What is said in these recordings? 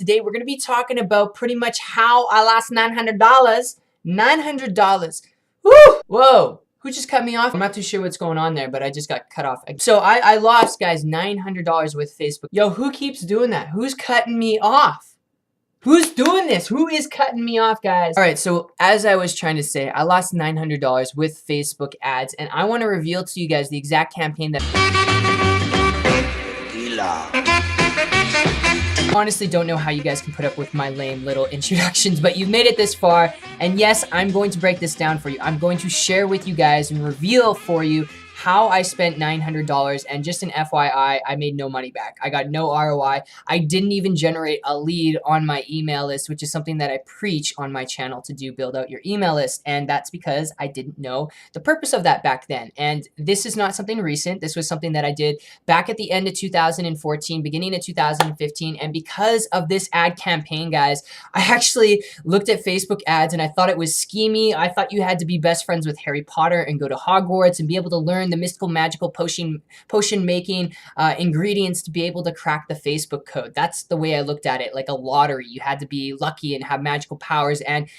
Today we're going to be talking about pretty much how I lost $900. $900. Woo! Whoa. Who just cut me off? I'm not too sure what's going on there, but I just got cut off. So I lost, guys, $900 with Facebook. Yo, who keeps doing that? Who's cutting me off? Who's doing this? Who is cutting me off, guys? All right, so as I was trying to say, I lost $900 with Facebook ads, and I want to reveal to you guys the exact campaign that... I honestly don't know how you guys can put up with my lame little introductions, but you've made it this far, and yes, I'm going to break this down for you. I'm going to share with you guys and reveal for you how I spent $900, and just an FYI, I made no money back. I got no ROI. I didn't even generate a lead on my email list, which is something that I preach on my channel to do, build out your email list, and that's because I didn't know the purpose of that back then. And this is not something recent. This was something that I did back at the end of 2014, beginning of 2015, and because of this ad campaign, guys, I actually looked at Facebook ads and I thought it was schemy. I thought you had to be best friends with Harry Potter and go to Hogwarts and be able to learn the mystical, magical potion making ingredients to be able to crack the Facebook code. That's the way I looked at it, like a lottery. You had to be lucky and have magical powers, and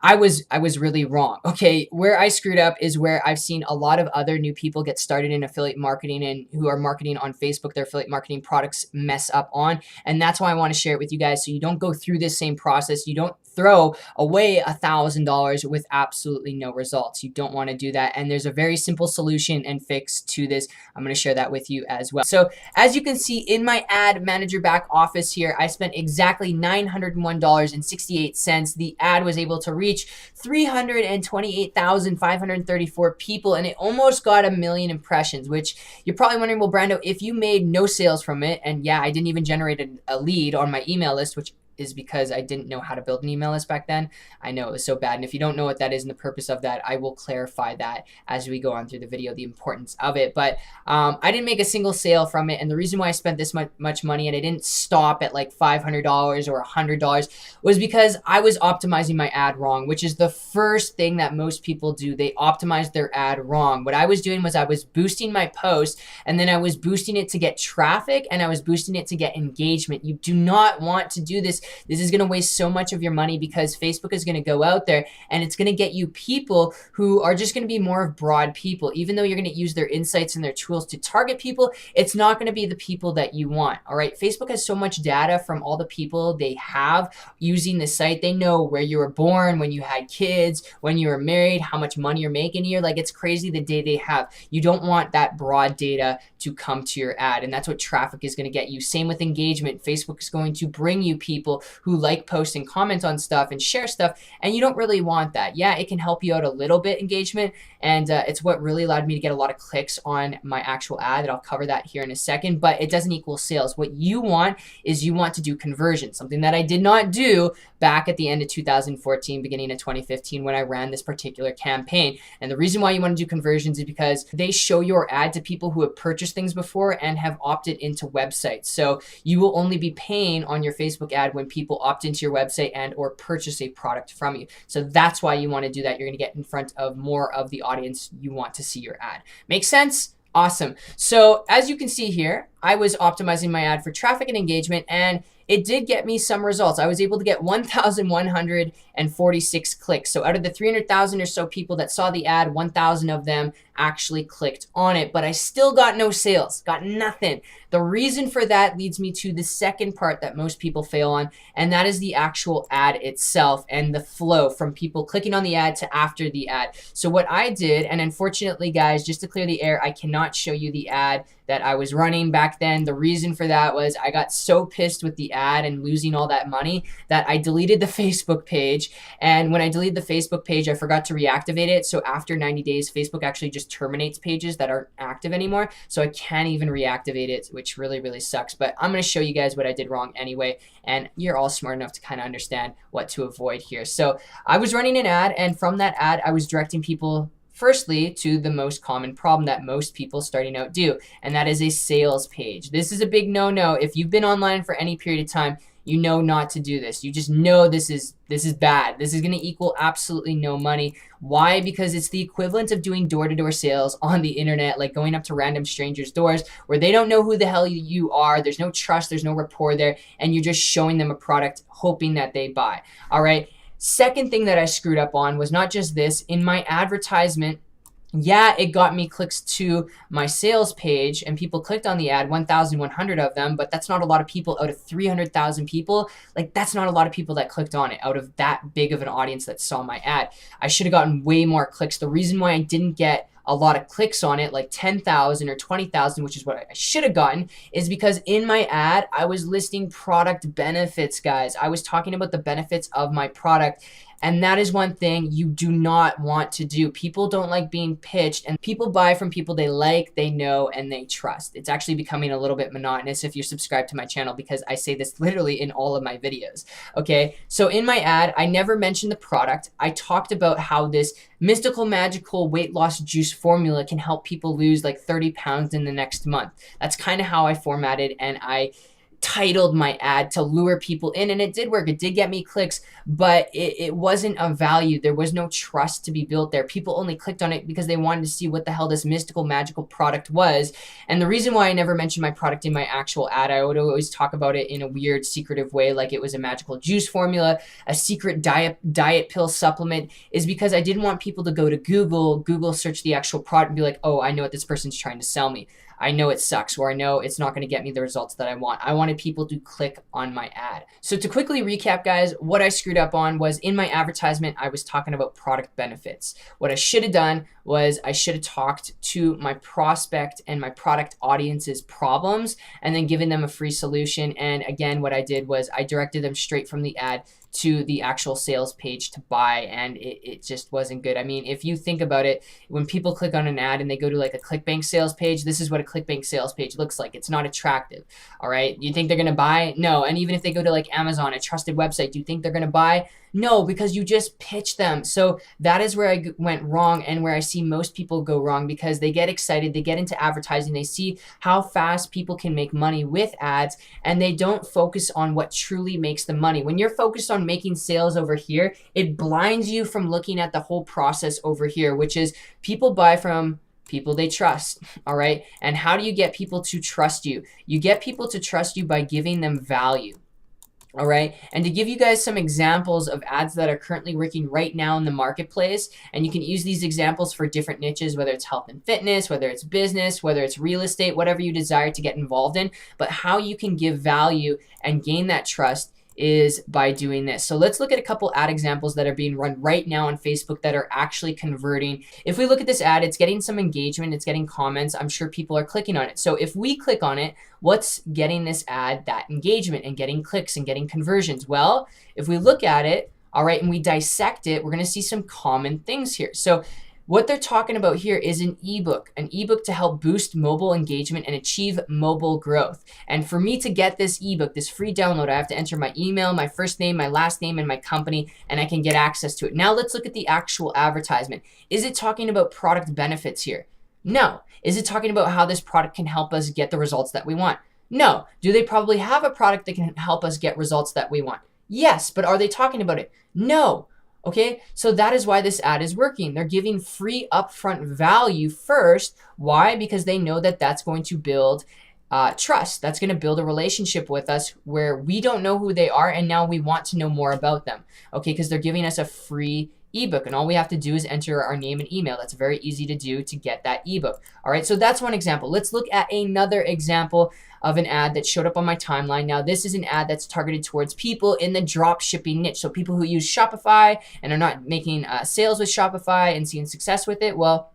I was really wrong. Okay, where I screwed up is where I've seen a lot of other new people get started in affiliate marketing and who are marketing on Facebook, their affiliate marketing products mess up on. And that's why I want to share it with you guys so you don't go through this same process. You don't throw away $1,000 with absolutely no results. You don't want to do that. And there's a very simple solution and fix to this. I'm going to share that with you as well. So as you can see in my ad manager back office here, I spent exactly $901.68. The ad was able to reach 328,534 people, and it almost got 1 million impressions, which you're probably wondering, well, Brando, if you made no sales from it, and yeah, I didn't even generate a lead on my email list, which is because I didn't know how to build an email list back then. I know it was so bad. And if you don't know what that is and the purpose of that, I will clarify that as we go on through the video, the importance of it. But I didn't make a single sale from it. And the reason why I spent this much money and I didn't stop at like $500 or $100 was because I was optimizing my ad wrong, which is the first thing that most people do. They optimize their ad wrong. What I was doing was I was boosting my post, and then I was boosting it to get traffic, and I was boosting it to get engagement. You do not want to do this. This is going to waste so much of your money because Facebook is going to go out there and it's going to get you people who are just going to be more of broad people. Even though you're going to use their insights and their tools to target people, it's not going to be the people that you want. All right. Facebook has so much data from all the people they have using the site. They know where you were born, when you had kids, when you were married, how much money you're making a year. Like, it's crazy the data they have. You don't want that broad data to come to your ad. And that's what traffic is going to get you. Same with engagement. Facebook is going to bring you people who like, post, and comment on stuff and share stuff, and you don't really want that. Yeah, it can help you out a little bit, engagement, and it's what really allowed me to get a lot of clicks on my actual ad, and I'll cover that here in a second, but it doesn't equal sales. What you want is you want to do conversion, something that I did not do back at the end of 2014, beginning of 2015 when I ran this particular campaign. And the reason why you want to do conversions is because they show your ad to people who have purchased things before and have opted into websites. So you will only be paying on your Facebook ad when people opt into your website and or purchase a product from you. So that's why you want to do that. You're going to get in front of more of the audience you want to see your ad. Make sense? Awesome. So as you can see here, I was optimizing my ad for traffic and engagement, and it did get me some results. I was able to get 1,146 clicks. So out of the 300,000 or so people that saw the ad, 1,000 of them actually clicked on it, but I still got no sales, got nothing. The reason for that leads me to the second part that most people fail on, and that is the actual ad itself and the flow from people clicking on the ad to after the ad. So what I did, and unfortunately, guys, just to clear the air, I cannot show you the ad that I was running back then. The reason for that was I got so pissed with the ad and losing all that money that I deleted the Facebook page. And when I deleted the Facebook page, I forgot to reactivate it. So after 90 days, Facebook actually just terminates pages that aren't active anymore. So I can't even reactivate it, which really, really sucks. But I'm going to show you guys what I did wrong anyway. And you're all smart enough to kind of understand what to avoid here. So I was running an ad, and from that ad, I was directing people firstly to the most common problem that most people starting out do, and that is a sales page. This is a big no-no. If you've been online for any period of time, you know not to do this. You just know this is bad. This is going to equal absolutely no money. Why? Because it's the equivalent of doing door-to-door sales on the internet, like going up to random strangers' doors where they don't know who the hell you are. There's no trust, there's no rapport there, and you're just showing them a product hoping that they buy. All right. Second thing that I screwed up on was not just this. In my advertisement, yeah, it got me clicks to my sales page and people clicked on the ad, 1,100 of them, but that's not a lot of people out of 300,000 people. Like, that's not a lot of people that clicked on it out of that big of an audience that saw my ad. I should have gotten way more clicks. The reason why I didn't get a lot of clicks on it, like 10,000 or 20,000, which is what I should have gotten, is because in my ad, I was listing product benefits, guys. I was talking about the benefits of my product. And that is one thing you do not want to do. People don't like being pitched, and people buy from people they like, they know, and they trust. It's actually becoming a little bit monotonous if you're subscribed to my channel, because I say this literally in all of my videos. Okay, so in my ad, I never mentioned the product. I talked about how this mystical, magical weight loss juice formula can help people lose like 30 pounds in the next month. That's kind of how I formatted and I titled my ad to lure people in, and it did work. It did get me clicks, but it wasn't of value. There was no trust to be built there. People only clicked on it because they wanted to see what the hell this mystical, magical product was. And the reason why I never mentioned my product in my actual ad, I would always talk about it in a weird, secretive way, like it was a magical juice formula, a secret diet pill supplement, is because I didn't want people to go to Google search the actual product and be like, oh, I know what this person's trying to sell me. I know it sucks, or I know it's not going to get me the results that I want. I wanted people to click on my ad. So to quickly recap, guys, what I screwed up on was in my advertisement, I was talking about product benefits. What I should have done was I should have talked to my prospect and my product audience's problems and then given them a free solution. And again, what I did was I directed them straight from the ad to the actual sales page to buy, and it just wasn't good. I mean, if you think about it, when people click on an ad and they go to like a ClickBank sales page, this is what a ClickBank sales page looks like. It's not attractive. All right. You think they're going to buy? No. And even if they go to like Amazon, a trusted website, do you think they're going to buy? No, because you just pitch them. So that is where I went wrong, and where I see most people go wrong, because they get excited, they get into advertising, they see how fast people can make money with ads, and they don't focus on what truly makes them money. When you're focused on making sales over here, it blinds you from looking at the whole process over here, which is people buy from people they trust. All right. And how do you get people to trust you? You get people to trust you by giving them value. All right. And to give you guys some examples of ads that are currently working right now in the marketplace, and you can use these examples for different niches, whether it's health and fitness, whether it's business, whether it's real estate, whatever you desire to get involved in, but how you can give value and gain that trust is by doing this. So let's look at a couple ad examples that are being run right now on Facebook that are actually converting. If we look at this ad, it's getting some engagement, it's getting comments. I'm sure people are clicking on it. So if we click on it, what's getting this ad that engagement and getting clicks and getting conversions? Well, if we look at it, all right, and we dissect it, we're going to see some common things here. So what they're talking about here is an ebook to help boost mobile engagement and achieve mobile growth. And for me to get this ebook, this free download, I have to enter my email, my first name, my last name, and my company, and I can get access to it. Now let's look at the actual advertisement. Is it talking about product benefits here? No. Is it talking about how this product can help us get the results that we want? No. Do they probably have a product that can help us get results that we want? Yes, but are they talking about it? No. Okay, so that is why this ad is working. They're giving free upfront value first. Why? Because they know that that's going to build trust. That's going to build a relationship with us where we don't know who they are, and now we want to know more about them. Okay, because they're giving us a free ebook, and all we have to do is enter our name and email. That's very easy to do to get that ebook. All right, so that's one example. Let's look at another example of an ad that showed up on my timeline. Now, this is an ad that's targeted towards people in the drop shipping niche. So people who use Shopify and are not making sales with Shopify and seeing success with it. Well,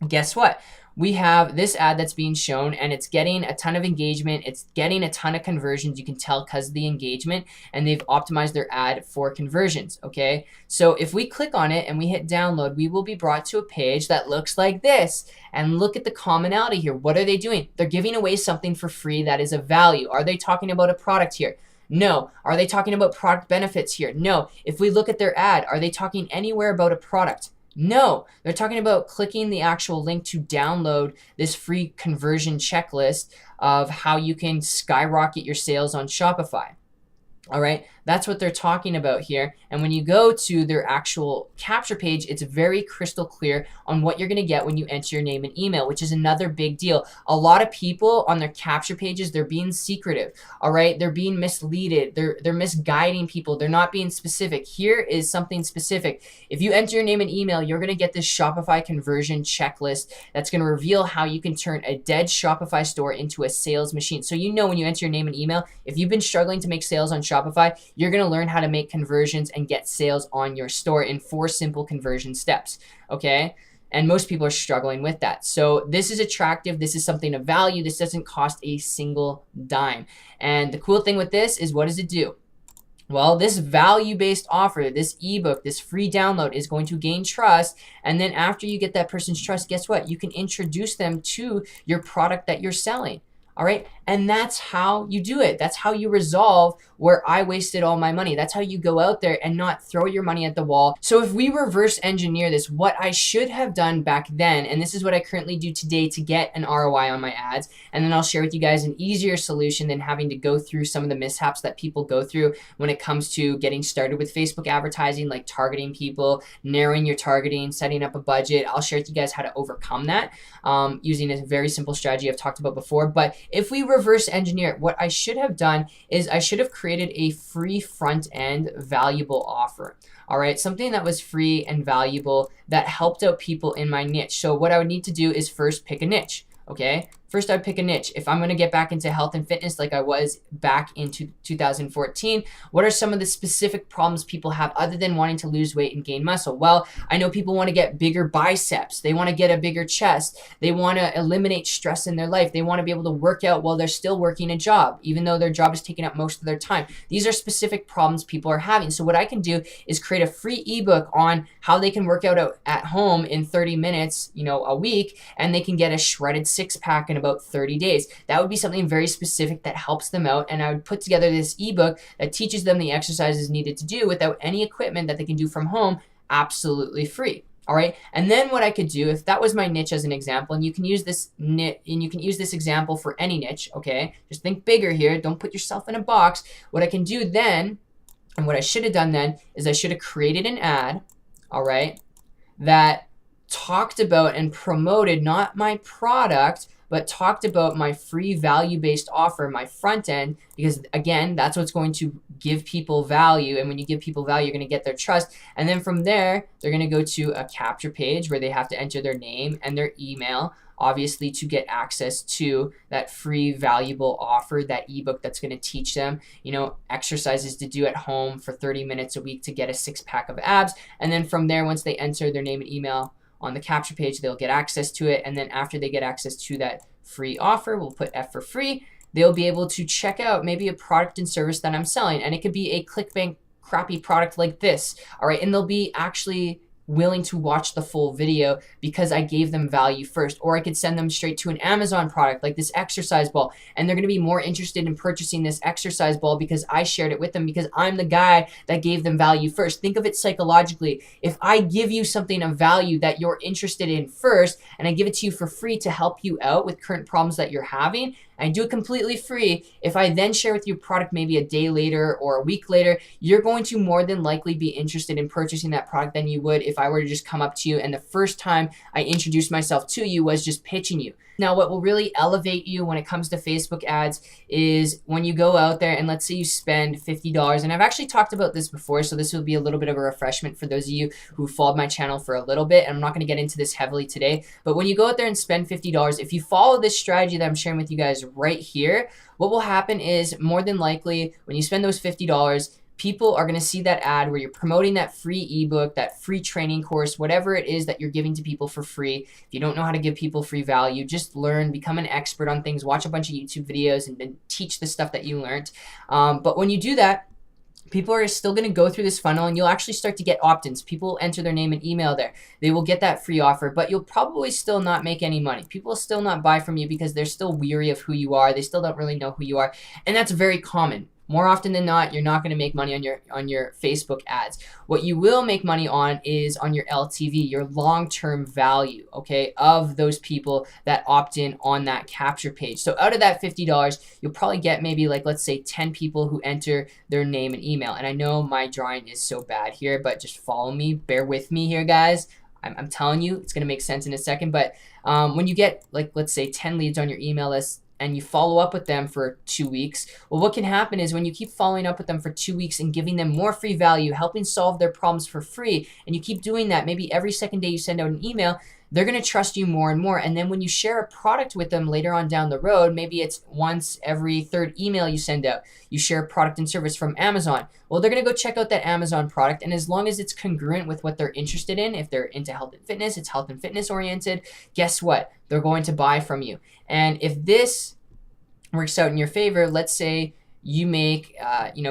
guess what? We have this ad that's being shown, and it's getting a ton of engagement. It's getting a ton of conversions. You can tell because of the engagement, and they've optimized their ad for conversions. Okay. So if we click on it and we hit download, we will be brought to a page that looks like this. And look at the commonality here. What are they doing? They're giving away something for free that is of value. Are they talking about a product here? No. Are they talking about product benefits here? No. If we look at their ad, are they talking anywhere about a product? No, they're talking about clicking the actual link to download this free conversion checklist of how you can skyrocket your sales on Shopify. All right, that's what they're talking about here. And when you go to their actual capture page, it's very crystal clear on what you're going to get when you enter your name and email, which is another big deal. A lot of people on their capture pages, they're being secretive. All right, they're being misleaded. They're misguiding people. They're not being specific. Here is something specific. If you enter your name and email, you're going to get this Shopify conversion checklist that's going to reveal how you can turn a dead Shopify store into a sales machine. So you know when you enter your name and email, if you've been struggling to make sales on Shopify, you're going to learn how to make conversions and get sales on your store in 4 simple conversion steps. Okay. And most people are struggling with that. So this is attractive. This is something of value. This doesn't cost a single dime. And the cool thing with this is, what does it do? Well, this value-based offer, this ebook, this free download is going to gain trust. And then after you get that person's trust, guess what? You can introduce them to your product that you're selling. All right. And that's how you do it. That's how you resolve where I wasted all my money. That's how you go out there and not throw your money at the wall. So if we reverse engineer this, what I should have done back then, and this is what I currently do today to get an ROI on my ads, and then I'll share with you guys an easier solution than having to go through some of the mishaps that people go through when it comes to getting started with Facebook advertising, like targeting people, narrowing your targeting, setting up a budget. I'll share with you guys how to overcome that using a very simple strategy I've talked about before. But if we reverse engineer it, what I should have done is I should have created a free front end valuable offer. All right, something that was free and valuable that helped out people in my niche. So what I would need to do is first pick a niche. Okay, first I'd pick a niche. If I'm going to get back into health and fitness like I was back into 2014, what are some of the specific problems people have other than wanting to lose weight and gain muscle? Well, I know people want to get bigger biceps. They want to get a bigger chest. They want to eliminate stress in their life. They want to be able to work out while they're still working a job, even though their job is taking up most of their time. These are specific problems people are having. So what I can do is create a free ebook on how they can work out at home in 30 minutes, a week, and they can get a shredded six-pack in about 30 days. That would be something very specific that helps them out. And I would put together this ebook that teaches them the exercises needed to do without any equipment that they can do from home, absolutely free. All right. And then what I could do, if that was my niche as an example, and you can use this example for any niche. Okay. Just think bigger here. Don't put yourself in a box. What I can do then, and what I should have done then, is I should have created an ad. All right. That talked about and promoted not my product, but talked about my free value-based offer, my front end, because again, that's what's going to give people value. And when you give people value, you're going to get their trust. And then from there, they're going to go to a capture page where they have to enter their name and their email, obviously, to get access to that free valuable offer, that ebook that's going to teach them, exercises to do at home for 30 minutes a week to get a six-pack of abs. And then from there, once they enter their name and email on the capture page, they'll get access to it. And then after they get access to that free offer, we'll put F for free, they'll be able to check out maybe a product and service that I'm selling. And it could be a ClickBank crappy product like this. All right. And they'll be actually willing to watch the full video because I gave them value first. Or I could send them straight to an Amazon product like this exercise ball, and they're going to be more interested in purchasing this exercise ball because I shared it with them, because I'm the guy that gave them value first. Think of it psychologically. If I give you something of value that you're interested in first, and I give it to you for free to help you out with current problems that you're having, I do it completely free. If I then share with you a product maybe a day later or a week later, you're going to more than likely be interested in purchasing that product than you would if I were to just come up to you and the first time I introduced myself to you was just pitching you. Now, what will really elevate you when it comes to Facebook ads is when you go out there and let's say you spend $50. And I've actually talked about this before, so this will be a little bit of a refreshment for those of you who followed my channel for a little bit. And I'm not going to get into this heavily today, but when you go out there and spend $50, if you follow this strategy that I'm sharing with you guys right here, what will happen is more than likely when you spend those $50, people are going to see that ad where you're promoting that free ebook, that free training course, whatever it is that you're giving to people for free. If you don't know how to give people free value, just learn, become an expert on things, watch a bunch of YouTube videos, and then teach the stuff that you learned. But when you do that, people are still going to go through this funnel and you'll actually start to get opt-ins. People will enter their name and email there. They will get that free offer, but you'll probably still not make any money. People will still not buy from you because they're still weary of who you are. They still don't really know who you are. And that's very common. more often than not, you're not going to make money on your Facebook ads. What you will make money on is on your LTV, your long-term value, okay, of those people that opt in on that capture page. So out of that $50, you'll probably get maybe like, let's say 10 people who enter their name and email. And I know my drawing is so bad here, but just follow me, bear with me here, guys. I'm telling you, it's going to make sense in a second. But when you get, like, let's say 10 leads on your email list, and you follow up with them for 2 weeks, well, what can happen is when you keep following up with them for 2 weeks and giving them more free value, helping solve their problems for free, and you keep doing that, maybe every second day you send out an email, they're going to trust you more and more. And then when you share a product with them later on down the road, maybe it's once every third email you send out, you share a product and service from Amazon. Well, they're going to go check out that Amazon product. And as long as it's congruent with what they're interested in, if they're into health and fitness, it's health and fitness oriented, guess what? They're going to buy from you. And if this works out in your favor, let's say you make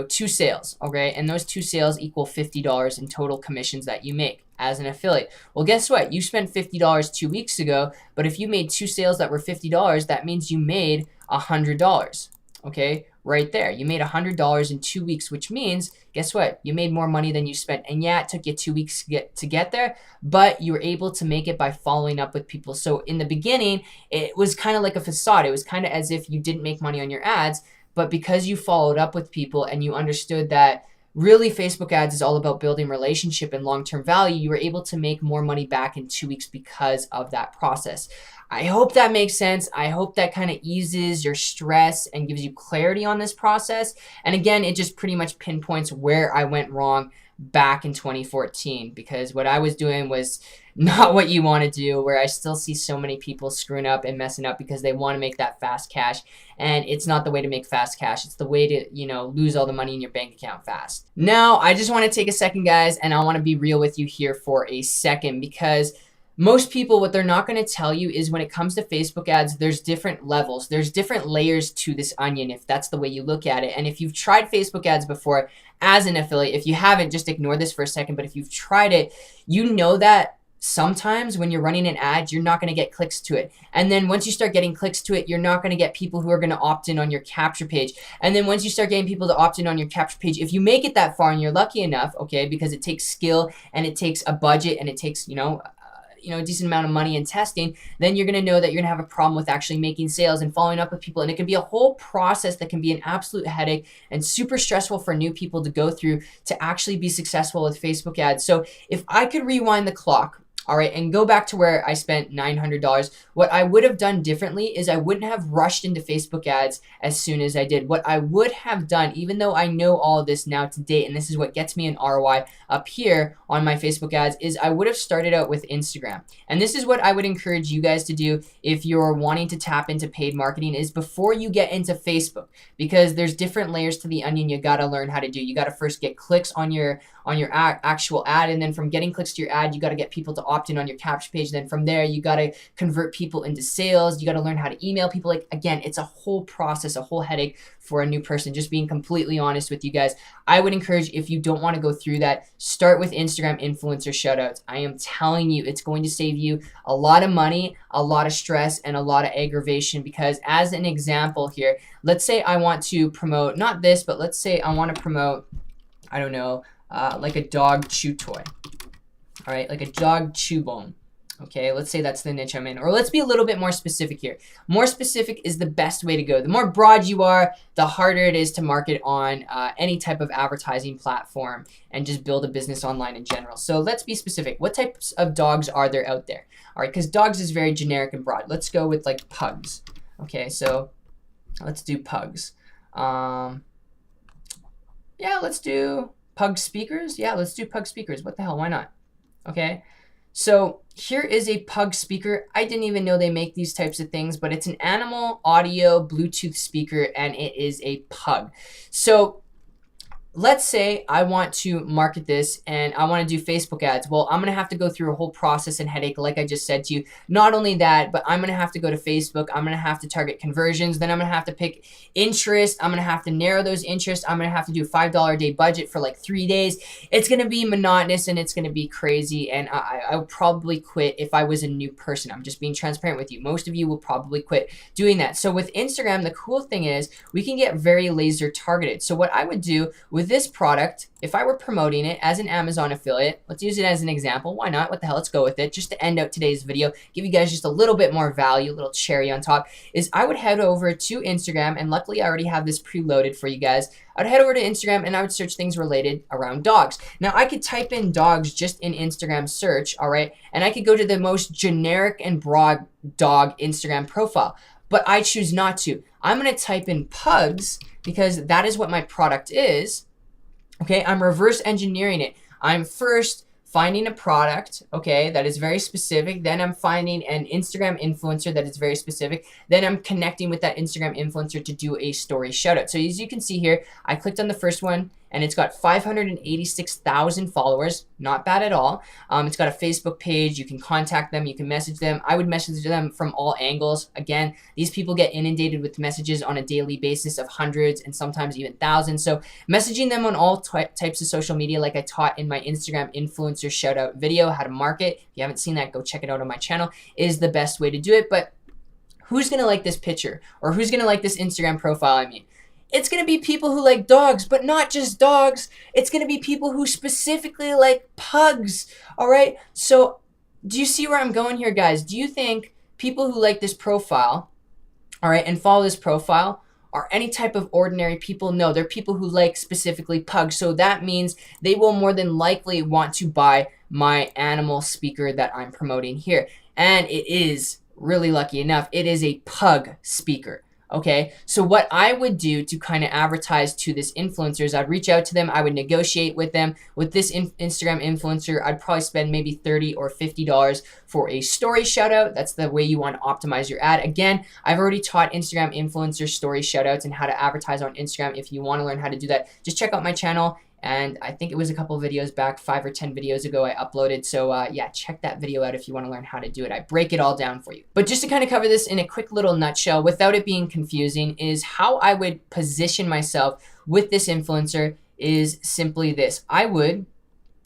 2 sales, okay, and those 2 sales equal $50 in total commissions that you make as an affiliate. Well, guess what? You spent $50 2 weeks ago, but if you made 2 sales that were $50, that means you made $100, okay, right there. You made $100 in 2 weeks, which means, guess what? You made more money than you spent. And yeah, it took you 2 weeks to get there, but you were able to make it by following up with people. So in the beginning, it was kind of like a facade. It was kind of as if you didn't make money on your ads, but because you followed up with people and you understood that really Facebook ads is all about building relationship and long-term value, you were able to make more money back in 2 weeks because of that process. I hope that makes sense. I hope that kind of eases your stress and gives you clarity on this process. And again, it just pretty much pinpoints where I went wrong back in 2014, because what I was doing was not what you want to do, where I still see so many people screwing up and messing up because they want to make that fast cash. And it's not the way to make fast cash. It's the way to, lose all the money in your bank account fast. Now, I just want to take a second, guys, and I want to be real with you here for a second, because most people, what they're not going to tell you is when it comes to Facebook ads, there's different levels. There's different layers to this onion, if that's the way you look at it. And if you've tried Facebook ads before as an affiliate, if you haven't, just ignore this for a second. But if you've tried it, you know that sometimes when you're running an ad, you're not going to get clicks to it. And then once you start getting clicks to it, you're not going to get people who are going to opt in on your capture page. And then once you start getting people to opt in on your capture page, if you make it that far and you're lucky enough, okay, because it takes skill and it takes a budget and it takes, a decent amount of money in testing, then you're going to know that you're going to have a problem with actually making sales and following up with people. And it can be a whole process that can be an absolute headache and super stressful for new people to go through to actually be successful with Facebook ads. So if I could rewind the clock, all right, and go back to where I spent $900, what I would have done differently is I wouldn't have rushed into Facebook ads as soon as I did. What I would have done, even though I know all of this now to date, and this is what gets me an ROI up here on my Facebook ads, is I would have started out with Instagram. And this is what I would encourage you guys to do if you're wanting to tap into paid marketing, is before you get into Facebook, because there's different layers to the onion you got to learn how to do. You got to first get clicks on your actual ad, and then from getting clicks to your ad, you got to get people to opt in on your capture page. Then from there, you got to convert people into sales. You got to learn how to email people. Like, again, it's a whole process, a whole headache for a new person. Just being completely honest with you guys, I would encourage, if you don't want to go through that, start with Instagram influencer shoutouts. I am telling you, it's going to save you a lot of money, a lot of stress, and a lot of aggravation. Because as an example here, let's say I want to promote, not this, but let's say I want to promote, I don't know, like a dog chew toy. All right, like a dog chew bone. Okay, let's say that's the niche I'm in. Or let's be a little bit more specific here. More specific is the best way to go. The more broad you are, the harder it is to market on any type of advertising platform and just build a business online in general. So let's be specific. What types of dogs are there out there? All right, because dogs is very generic and broad. Let's go with like pugs. Okay, so let's do pugs. Yeah, let's do pug speakers. Yeah, let's do pug speakers. What the hell? Why not? Okay, so here is a pug speaker. I didn't even know they make these types of things, but it's an animal audio Bluetooth speaker, and it is a pug. So let's say I want to market this and I want to do Facebook ads. Well, I'm going to have to go through a whole process and headache, like I just said to you. Not only that, but I'm going to have to go to Facebook. I'm going to have to target conversions. Then I'm going to have to pick interest. I'm going to have to narrow those interests. I'm going to have to do a $5 a day budget for like 3 days. It's going to be monotonous and it's going to be crazy. And I would probably quit if I was a new person. I'm just being transparent with you. Most of you will probably quit doing that. So with Instagram, the cool thing is we can get very laser targeted. So what I would do with this product, if I were promoting it as an Amazon affiliate, let's use it as an example. Why not? What the hell? Let's go with it. Just to end out today's video, give you guys just a little bit more value, a little cherry on top, is I would head over to Instagram, and luckily I already have this preloaded for you guys. I'd head over to Instagram and I would search things related around dogs. Now I could type in dogs just in Instagram search, all right? And I could go to the most generic and broad dog Instagram profile, but I choose not to. I'm gonna type in pugs because that is what my product is. Okay, I'm reverse engineering it. I'm first finding a product, okay, that is very specific. Then I'm finding an Instagram influencer that is very specific. Then I'm connecting with that Instagram influencer to do a story shout out. So as you can see here, I clicked on the first one and it's got 586,000 followers. Not bad at all. It's got a Facebook page. You can contact them. You can message them. I would message them from all angles. Again, these people get inundated with messages on a daily basis of hundreds and sometimes even thousands. So messaging them on all types of social media, like I taught in my Instagram influencer shout out video, how to market. If you haven't seen that, go check it out on my channel, is the best way to do it. But who's going to like this picture? Or who's going to like this Instagram profile, I mean? It's going to be people who like dogs, but not just dogs. It's going to be people who specifically like pugs, all right? So do you see where I'm going here, guys? Do you think people who like this profile, all right, and follow this profile are any type of ordinary people? No, they're people who like specifically pugs. So that means they will more than likely want to buy my animal speaker that I'm promoting here. And it is, really lucky enough, it is a pug speaker. Okay, so what I would do to kind of advertise to this influencer is I'd reach out to them. I would negotiate with them. With this Instagram influencer, I'd probably spend maybe $30 or $50 for a story shout out. That's the way you want to optimize your ad. Again, I've already taught Instagram influencer story shout outs and how to advertise on Instagram. If you want to learn how to do that, just check out my channel. And I think it was a couple videos back, 5 or 10 videos ago I uploaded. So yeah, check that video out if you want to learn how to do it. I break it all down for you. But just to kind of cover this in a quick little nutshell, without it being confusing, is how I would position myself with this influencer is simply this. I would,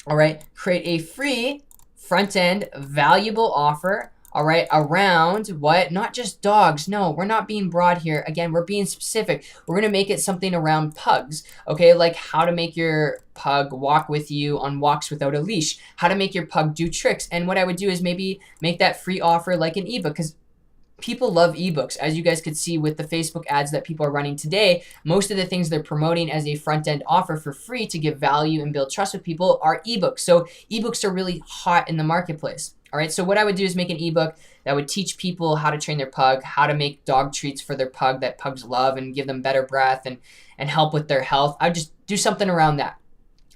all right, create a free front-end valuable offer, all right, around what? Not just dogs. No, we're not being broad here. Again, we're being specific. We're going to make it something around pugs, okay? Like how to make your pug walk with you on walks without a leash, how to make your pug do tricks. And what I would do is maybe make that free offer like an ebook, because people love ebooks. As you guys could see with the Facebook ads that people are running today, most of the things they're promoting as a front-end offer for free to give value and build trust with people are ebooks. So ebooks are really hot in the marketplace. All right, so what I would do is make an ebook that would teach people how to train their pug, how to make dog treats for their pug that pugs love and give them better breath and help with their health. I would just do something around that.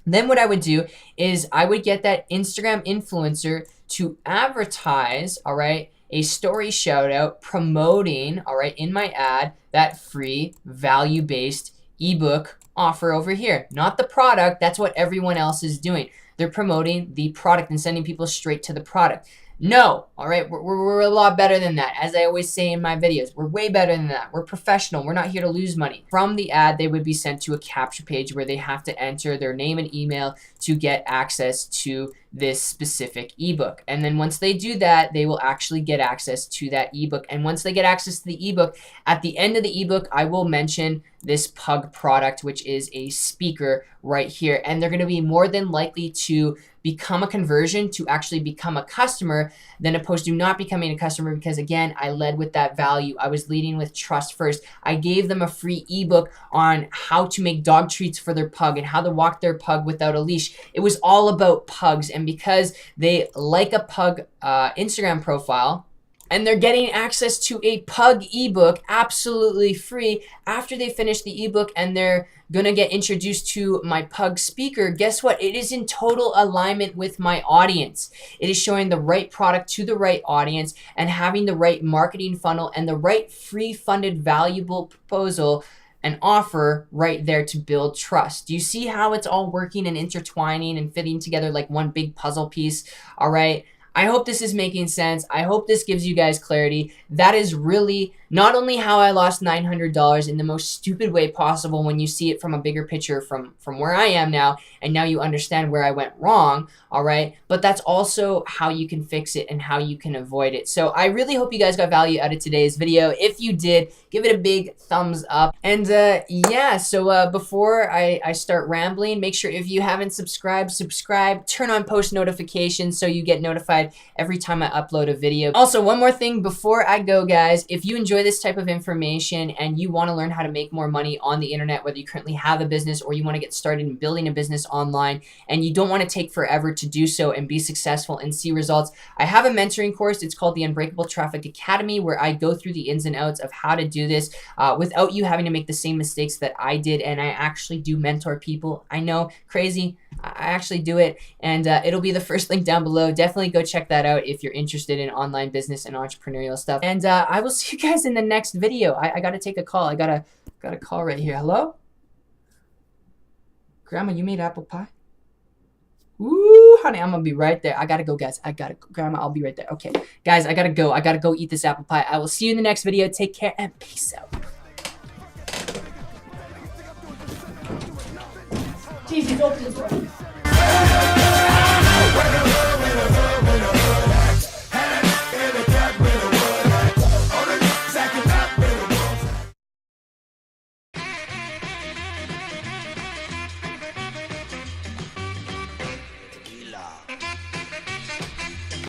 Then what I would do is I would get that Instagram influencer to advertise, all right, a story shout out promoting, all right, in my ad, that free value-based ebook offer over here. Not the product, that's what everyone else is doing. They're promoting the product and sending people straight to the product. No, all right, we're a lot better than that. As I always say in my videos, we're way better than that. We're professional. We're not here to lose money. From the ad, they would be sent to a capture page where they have to enter their name and email to get access to this specific ebook. And then once they do that, they will actually get access to that ebook. And once they get access to the ebook, at the end of the ebook, I will mention this pug product, which is a speaker right here. And they're going to be more than likely to become a conversion to actually become a customer than opposed to not becoming a customer, because again, I led with that value. I was leading with trust first. I gave them a free ebook on how to make dog treats for their pug and how to walk their pug without a leash. It was all about pugs. And because they like a pug Instagram profile, and they're getting access to a pug ebook absolutely free after they finish the ebook, and they're gonna get introduced to my pug speaker. Guess what? It is in total alignment with my audience. It is showing the right product to the right audience and having the right marketing funnel and the right free funded valuable proposal an offer right there to build trust. Do you see how it's all working and intertwining and fitting together like one big puzzle piece? All right. I hope this is making sense. I hope this gives you guys clarity. That is really not only how I lost $900 in the most stupid way possible when you see it from a bigger picture from where I am now, and now you understand where I went wrong, all right? But that's also how you can fix it and how you can avoid it. So I really hope you guys got value out of today's video. If you did, give it a big thumbs up. And yeah, so before I start rambling, make sure if you haven't subscribed, subscribe, turn on post notifications so you get notified every time I upload a video. Also, one more thing before I go, guys, if you enjoy this type of information and you want to learn how to make more money on the internet, whether you currently have a business or you want to get started in building a business online and you don't want to take forever to do so and be successful and see results, I have a mentoring course. It's called the Unbreakable Traffic Academy, where I go through the ins and outs of how to do this without you having to make the same mistakes that I did. And I actually do mentor people. I know, crazy. I actually do it, and it'll be the first link down below. Definitely go check that out if you're interested in online business and entrepreneurial stuff. And I will see you guys in the next video. I gotta take a call. I got a call right here. Hello? Grandma, you made apple pie? Ooh, honey, I'm gonna be right there. I gotta go, guys. I gotta go. Grandma, I'll be right there. Okay, guys, I gotta go. I gotta go eat this apple pie. I will see you in the next video. Take care and peace out. Jesus, open this door.